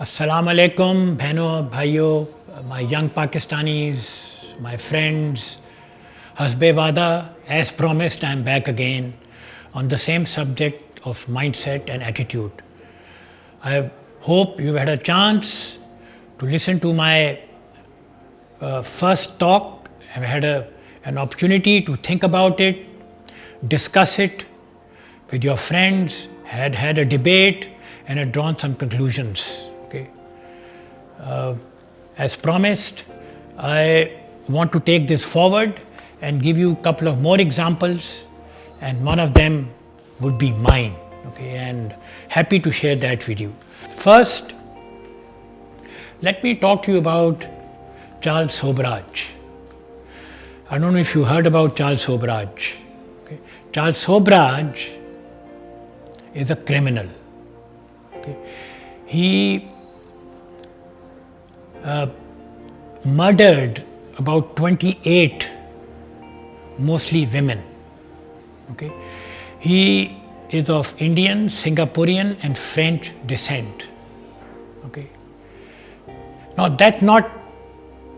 Assalamu alaikum, bhainon, bhaiyo, my young Pakistanis, my friends. Hasbe wada, as promised, I am back again on the same subject of mindset and attitude. I hope you've had a chance to listen to my first talk. I've had an opportunity to think about it, discuss it with your friends, had a debate, and had drawn some conclusions. Okay. As promised, I want to take this forward and give you a couple of more examples, and one of them would be mine. Okay, and happy to share that with you. First, let me talk to you about Charles Sobhraj. I don't know if you heard about Charles Sobhraj. Okay. Charles Sobhraj is a criminal. Okay. He murdered about 28, mostly women. Okay. He is of Indian, Singaporean and French descent. Okay. Now that's not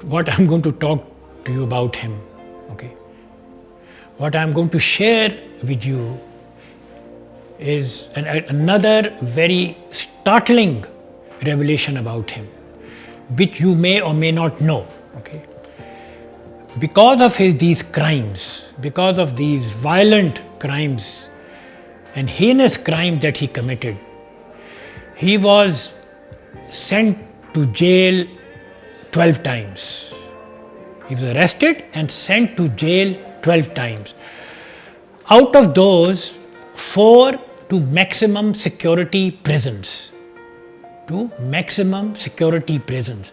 what I'm going to talk to you about him. Okay. What I'm going to share with you is another very startling revelation about him, which you may or may not know. Okay. Because of these crimes, because of these violent crimes and heinous crimes that he committed, he was sent to jail 12 times. He was arrested and sent to jail 12 times. Out of those, 4 to maximum security prisons. To maximum security prisons.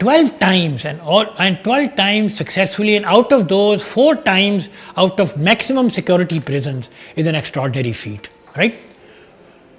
12 times and 12 times successfully, and out of those 4 times out of maximum security prisons is an extraordinary feat, right?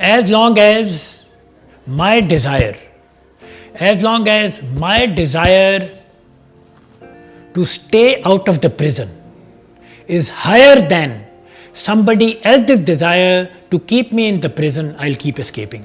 as long as my desire to stay out of the prison is higher than somebody else's desire to keep me in the prison, I'll keep escaping.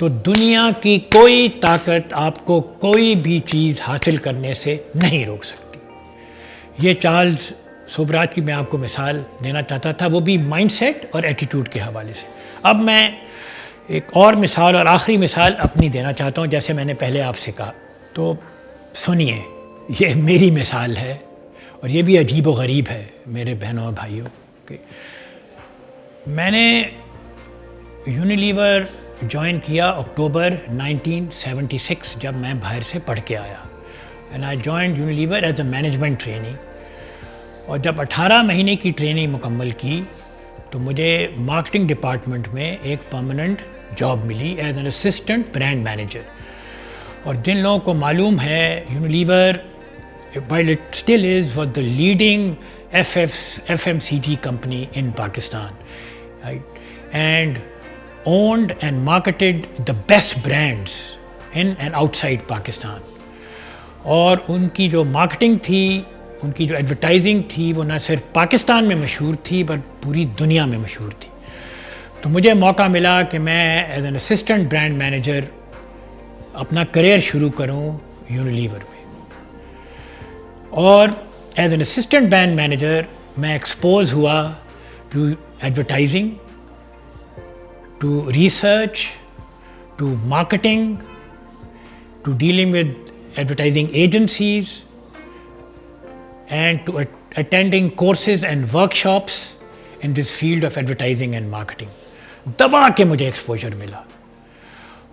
تو دنیا کی کوئی طاقت آپ کو کوئی بھی چیز حاصل کرنے سے نہیں روک سکتی. یہ چارلز سوبرات کی میں آپ کو مثال دینا چاہتا تھا، وہ بھی مائنڈ سیٹ اور ایٹیٹیوڈ کے حوالے سے. اب میں ایک اور مثال اور آخری مثال اپنی دینا چاہتا ہوں، جیسے میں نے پہلے آپ سے کہا. تو سنیے، یہ میری مثال ہے اور یہ بھی عجیب و غریب ہے میرے بہنوں اور بھائیوں. میں نے یونیلیور جوائن کیا اکتوبر 1976 جب میں باہر سے پڑھ کے آیا. And I joined Unilever as a management training. اور جب 18 مہینے کی ٹریننگ مکمل کی تو مجھے مارکیٹنگ ڈپارٹمنٹ میں ایک پرماننٹ جاب ملی as an assistant brand manager. اور جن لوگوں کو معلوم ہے Unilever while it still is was the leading FMCG company in Pakistan, right? And owned and marketed the best brands in and outside Pakistan. اور ان کی جو مارکیٹنگ تھی، ان کی جو ایڈورٹائزنگ تھی، وہ نہ صرف پاکستان میں مشہور تھی بلکہ پوری دنیا میں مشہور تھی. تو مجھے موقع ملا کہ میں as an assistant brand manager اپنا کریئر شروع کروں یونیلیور میں. اور as an assistant brand manager میں ایکسپوز ہوا to advertising, to research, to marketing, to dealing with advertising agencies and to attending courses and workshops in this field of advertising and marketing. دبا کے مجھے exposure ملا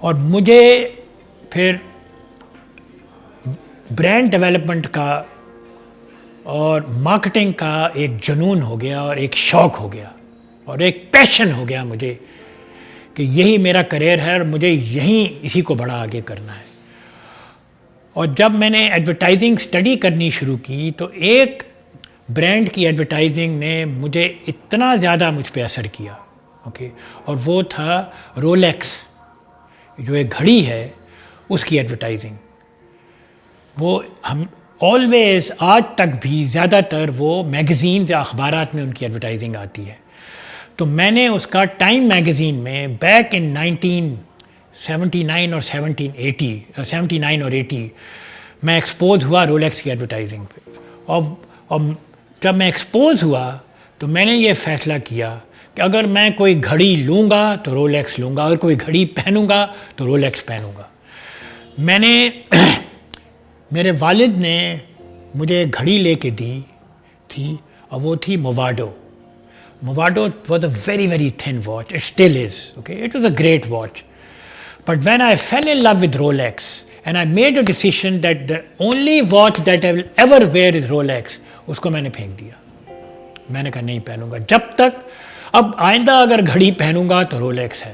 اور مجھے پھر brand development کا اور مارکیٹنگ کا ایک جنون ہو گیا اور ایک شوق ہو گیا اور ایک پیشن ہو گیا مجھے کہ یہی میرا کریئر ہے اور مجھے یہیں اسی کو بڑا آگے کرنا ہے. اور جب میں نے ایڈورٹائزنگ اسٹڈی کرنی شروع کی تو ایک برانڈ کی ایڈورٹائزنگ نے مجھے اتنا زیادہ مجھ پہ اثر کیا، اور وہ تھا رولیکس، جو ایک گھڑی ہے اس کی ایڈورٹائزنگ. وہ ہم آلویز آج تک بھی زیادہ تر وہ میگزینز یا اخبارات میں ان کی ایڈورٹائزنگ آتی ہے. تو میں نے اس کا ٹائم میگزین میں بیک ان 1979 اور 79 اور 80 میں ایکسپوز ہوا رولیکس کی ایڈورٹائزنگ پہ. اور جب میں ایکسپوز ہوا تو میں نے یہ فیصلہ کیا کہ اگر میں کوئی گھڑی لوں گا تو رولیکس لوں گا، اگر کوئی گھڑی پہنوں گا تو رولیکس پہنوں گا. میں نے میرے والد نے مجھے گھڑی لے کے دی تھی اور وہ تھی Movado. Movado was a very very thin watch. It still is it was a great watch. But when I fell in love with Rolex and I made a decision that the only watch that I will ever wear is Rolex, اس کو میں نے پھینک دیا. میں نے کہا نہیں پہنوں گا جب تک، اب آئندہ اگر گھڑی پہنوں گا تو رولیکس ہے.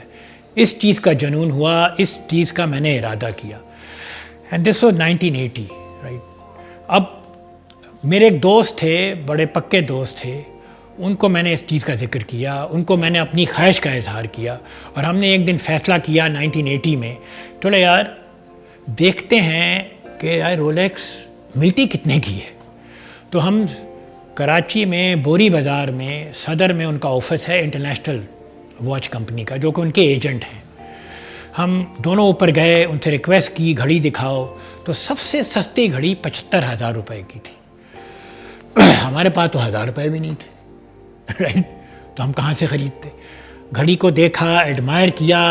اس چیز کا جنون ہوا، اس چیز کا میں نے ارادہ کیا. And this was 1980 right. اب میرے ایک دوست تھے، بڑے پکے دوست تھے، ان کو میں نے اس چیز کا ذکر کیا، ان کو میں نے اپنی خواہش کا اظہار کیا، اور ہم نے ایک دن فیصلہ کیا 1980 میں، چلو یار دیکھتے ہیں کہ یار رولیکس ملتی کتنے کی ہے. تو ہم کراچی میں بوری بازار میں صدر میں ان کا آفس ہے انٹرنیشنل واچ کمپنی کا، جو کہ ان کے ایجنٹ ہیں. ہم دونوں اوپر گئے، ان سے ریکویسٹ کی گھڑی دکھاؤ، تو سب سے سستی گھڑی 75,000 روپے کی تھی. ہمارے پاس تو 1,000 روپے بھی نہیں تھے رائٹ. تو ہم کہاں سے خریدتے؟ گھڑی کو دیکھا، ایڈمائر کیا،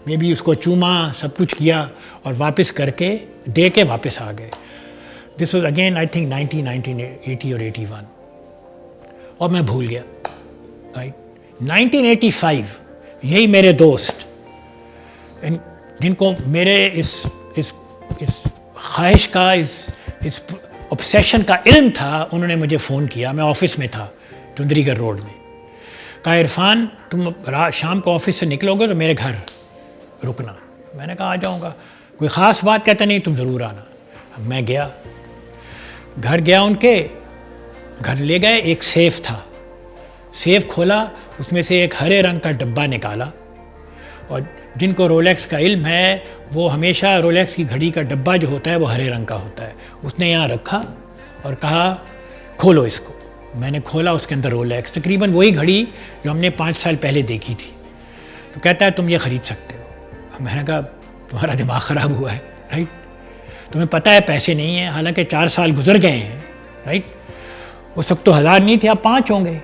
میں بھی اس کو چوما، سب کچھ کیا، اور واپس کر کے دے کے واپس آ گئے. This was again I think 1980 اور 81، اور میں بھول گیا رائٹ. 1985 یہی میرے دوست جن کو میرے اس خواہش کا، اس obsession کا علم تھا، انہوں نے مجھے فون کیا. میں آفس میں تھا چندری گڑھ روڈ میں. کہا عرفان تم شام کو آفس سے نکلو گے تو میرے گھر رکنا. میں نے کہا آ جاؤں گا. کوئی خاص بات؟ کہتا نہیں تم ضرور آنا. میں گیا، گھر گیا، ان کے گھر لے گئے. ایک سیف تھا، سیف کھولا، اس میں سے ایک ہرے رنگ کا ڈبہ نکالا. اور جن کو رولیکس کا علم ہے وہ ہمیشہ رولیکس کی گھڑی کا ڈبہ جو ہوتا ہے وہ ہرے رنگ کا ہوتا ہے. اس نے یہاں رکھا اور کہا کھولو اس کو. میں نے کھولا، اس کے اندر رولیکس، تقریباً وہی گھڑی جو ہم نے 5 سال پہلے دیکھی تھی. تو کہتا ہے تم یہ خرید سکتے ہو. میں نے کہا تمہارا دماغ خراب ہوا ہے, رائٹ. تمہیں پتہ ہے پیسے نہیں ہیں, حالانکہ 4 سال گزر گئے ہیں, رائٹ. اس وقت تو 1000 نہیں تھے, اب 5 ہوں گے.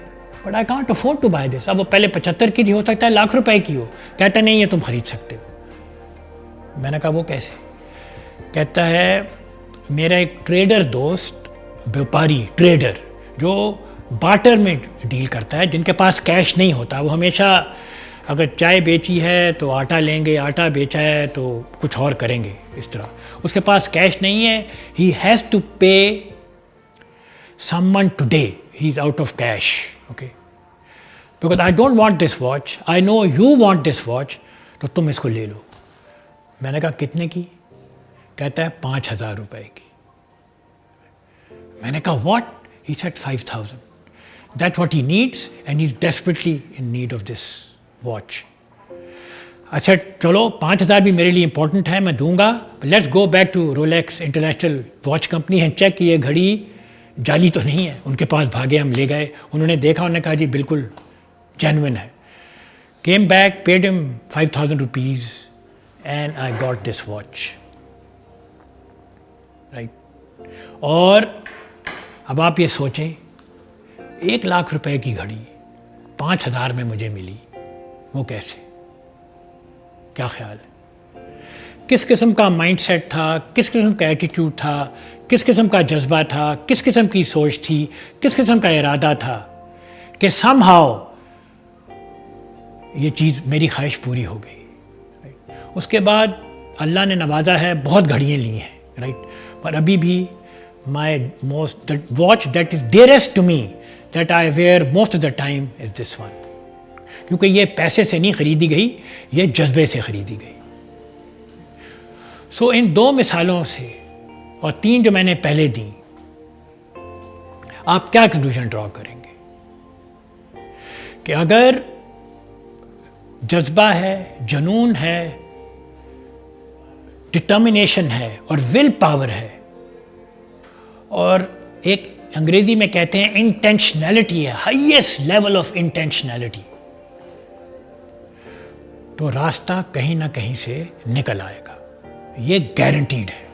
But I can't afford to buy this. اب وہ پہلے 75 کی تھی, ہو سکتا ہے لاکھ روپے کی ہو. کہتا نہیں ہے تم خرید سکتے ہو. میں نے کہا وہ کیسے؟ کہتا ہے میرا ایک ٹریڈر دوست, بیوپاری ٹریڈر, جو بارٹر میں ڈیل کرتا ہے, جن کے پاس کیش نہیں ہوتا, وہ ہمیشہ اگر چائے بیچی ہے تو آٹا لیں گے, آٹا بیچا ہے تو کچھ اور کریں گے, اس طرح. اس کے پاس کیش نہیں ہے, he has to pay someone today, he is out of cash, okay, because I don't want this watch, I know you want this watch, تو تم اس کو لے لو. میں نے کہا کتنے کی؟ کہتا ہے 5000 روپے کی. میں نے کہا what? He said 5000. That's what he needs and he's desperately in need of this watch. I said چلو 5000 بھی میرے لیے امپورٹنٹ ہے, میں دوں گا. Let's go back to Rolex International Watch Company and check یہ گھڑی جعلی تو نہیں ہے. ان کے پاس بھاگے, ہم لے گئے, انہوں نے دیکھا, انہوں نے کہا جی بالکل جینوئن ہے. Came back, paid him 5000 rupees and I got this watch, right. اور اب آپ یہ سوچیں 1 لاکھ روپے کی گھڑی 5000 میں مجھے ملی, وہ کیسے؟ کیا خیال ہے؟ کس قسم کا مائنڈ سیٹ تھا, کس قسم کا ایٹیٹیوڈ تھا, کس قسم کا جذبہ تھا, کس قسم کی سوچ تھی, کس قسم کا ارادہ تھا کہ سم ہاؤ یہ چیز میری خواہش پوری ہو گئی. اس کے بعد اللہ نے نوازا ہے, بہت گھڑیاں لی ہیں, رائٹ. پر ابھی بھی my most watch that is dearest to me that I wear most of the time is this one. کیونکہ یہ پیسے سے نہیں خریدی گئی, یہ جذبے سے خریدی گئی. سو ان 2 مثالوں سے اور 3 جو میں نے پہلے دیں, آپ کیا کنکلوژن ڈرا کریں گے؟ کہ اگر جذبہ ہے, جنون ہے, ڈٹرمنیشن ہے اور ول پاور ہے, اور ایک انگریزی میں کہتے ہیں انٹینشنلٹی ہے, ہائیسٹ لیول آف انٹینشنلٹی, تو راستہ کہیں نہ کہیں سے نکل آئے گا, یہ گارنٹیڈ ہے.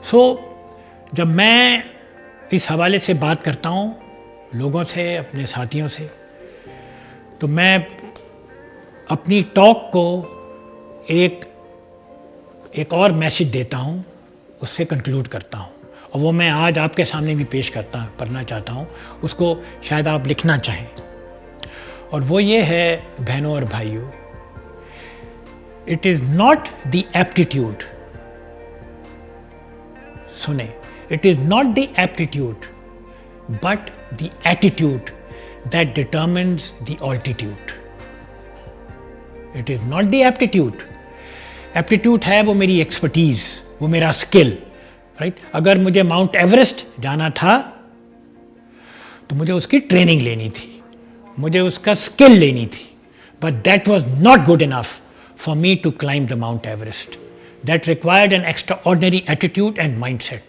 سو جب میں اس حوالے سے بات کرتا ہوں لوگوں سے, اپنے ساتھیوں سے, تو میں اپنی ٹاک کو ایک اور میسج دیتا ہوں, اس سے کنکلوڈ کرتا ہوں, اور وہ میں آج آپ کے سامنے بھی پیش کرنا چاہتا ہوں. اس کو شاید آپ لکھنا چاہیں, اور وہ یہ ہے بہنوں اور بھائیوں, it is not the aptitude, سنیں, it is not the aptitude but the attitude that determines the altitude. It is not the aptitude. Aptitude ہے وہ میری ایکسپرٹیز, وہ میرا اسکل, رائٹ. اگر مجھے ماؤنٹ ایوریسٹ جانا تھا تو مجھے اس کی ٹریننگ لینی تھی, مجھے اس کا اسکل لینی تھی, but that was not good enough for me to climb the Mount Everest. That required an extraordinary attitude and mindset.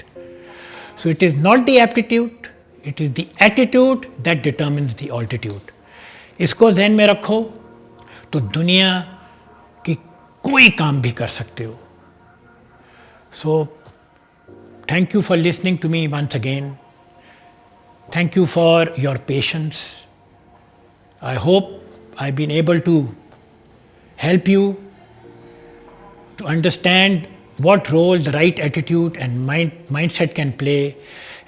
So it is not the aptitude, it is the attitude that determines the altitude. اس کو ذہن میں رکھو تو دنیا کی کوئی کام بھی کر سکتے ہو. So thank you for listening to me once again. Thank you for your patience. I hope I've been able to help you to understand what role the right attitude and mindset can play,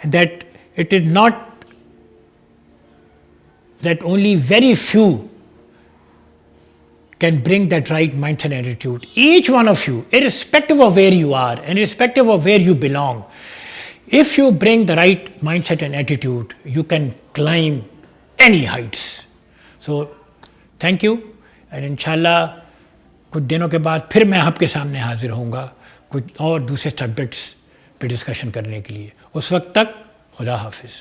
and that it is not that only very few can bring that right mindset and attitude. Each one of you, irrespective of where you are and irrespective of where you belong, if you bring the right mindset and attitude, you can climb any heights. So thank you, and inshallah کچھ دنوں کے بعد پھر میں آپ کے سامنے حاضر ہوں گا کچھ اور دوسرے سبجیکٹس پہ ڈسکشن کرنے کے لیے. اس وقت تک خدا حافظ.